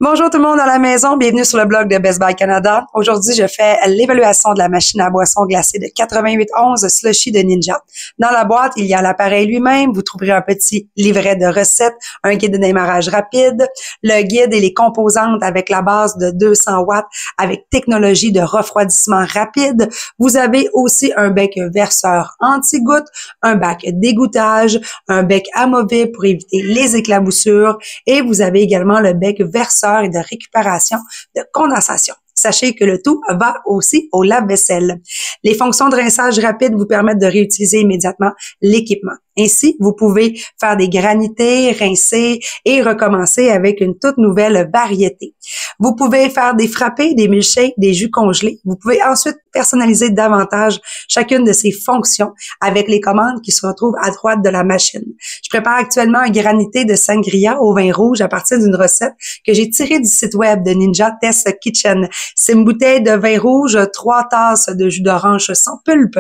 Bonjour tout le monde à la maison, bienvenue sur le blog de Best Buy Canada. Aujourd'hui, je fais l'évaluation de la machine à boisson glacée de 8811 Slushie de Ninja. Dans la boîte, il y a l'appareil lui-même, vous trouverez un petit livret de recettes, un guide de démarrage rapide, le guide et les composantes avec la base de 200 watts avec technologie de refroidissement rapide. Vous avez aussi un bec verseur anti-goutte, un bac d'égouttage, un bec amovible pour éviter les éclaboussures et vous avez également le bec verseur et de récupération de condensation. Sachez que le tout va aussi au lave-vaisselle. Les fonctions de rinçage rapide vous permettent de réutiliser immédiatement l'équipement. Ainsi, vous pouvez faire des granités, rincer et recommencer avec une toute nouvelle variété. Vous pouvez faire des frappés, des milkshakes, des jus congelés. Vous pouvez ensuite personnaliser davantage chacune de ces fonctions avec les commandes qui se retrouvent à droite de la machine. Je prépare actuellement un granité de sangria au vin rouge à partir d'une recette que j'ai tirée du site web de Ninja Test Kitchen. C'est une bouteille de vin rouge, 3 tasses de jus d'orange sans pulpe,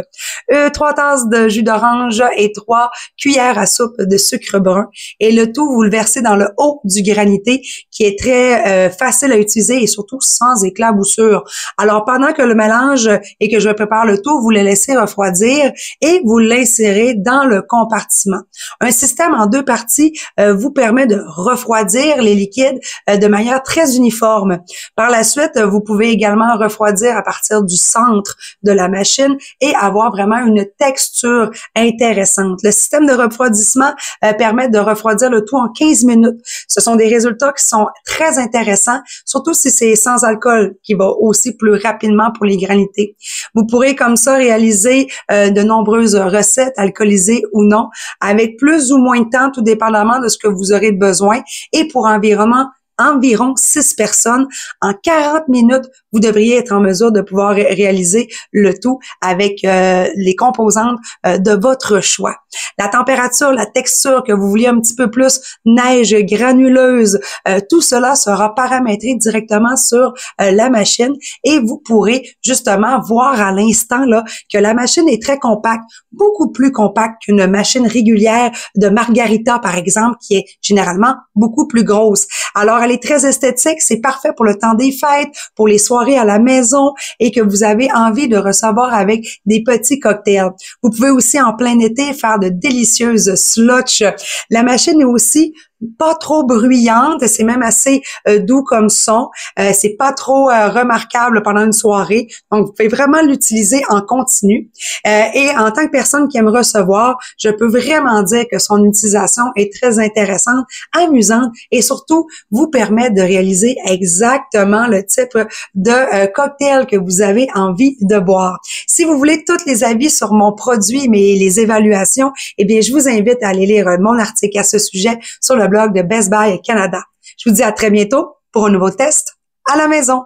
3 tasses de jus d'orange et 3 cuillères à soupe de sucre brun. Et le tout, vous le versez dans le haut du granité qui est très facile à utiliser et surtout sans éclaboussure. Alors, pendant que le mélange et que je prépare le tout, vous le laissez refroidir et vous l'insérez dans le compartiment. Un système en 2 parties vous permet de refroidir les liquides de manière très uniforme. Par la suite, vous pouvez également refroidir à partir du centre de la machine et avoir vraiment une texture intéressante. Le système de refroidissement permet de refroidir le tout en 15 minutes. Ce sont des résultats qui sont très intéressants, surtout si c'est sans alcool, qui va aussi plus rapidement pour les granités. Vous pourrez comme ça réaliser de nombreuses recettes, alcoolisées ou non, avec plus ou moins de temps, tout dépendamment de ce que vous aurez besoin, et pour environ 6 personnes. En 40 minutes, vous devriez être en mesure de pouvoir réaliser le tout avec les composantes de votre choix. La température, la texture que vous vouliez un petit peu plus neige granuleuse, tout cela sera paramétré directement sur la machine et vous pourrez justement voir à l'instant là que la machine est très compacte, beaucoup plus compacte qu'une machine régulière de Margarita par exemple qui est généralement beaucoup plus grosse. Alors elle est très esthétique, c'est parfait pour le temps des fêtes, pour les soirées à la maison et que vous avez envie de recevoir avec des petits cocktails. Vous pouvez aussi en plein été faire de délicieuses slushs. La machine est aussi pas trop bruyante, c'est même assez doux comme son. C'est pas trop remarquable pendant une soirée. Donc, vous pouvez vraiment l'utiliser en continu. Et en tant que personne qui aime recevoir, je peux vraiment dire que son utilisation est très intéressante, amusante et surtout vous permet de réaliser exactement le type de cocktail que vous avez envie de boire. Si vous voulez tous les avis sur mon produit, mais les évaluations, eh bien, je vous invite à aller lire mon article à ce sujet sur le blog de Best Buy Canada. Je vous dis à très bientôt pour un nouveau test à la maison.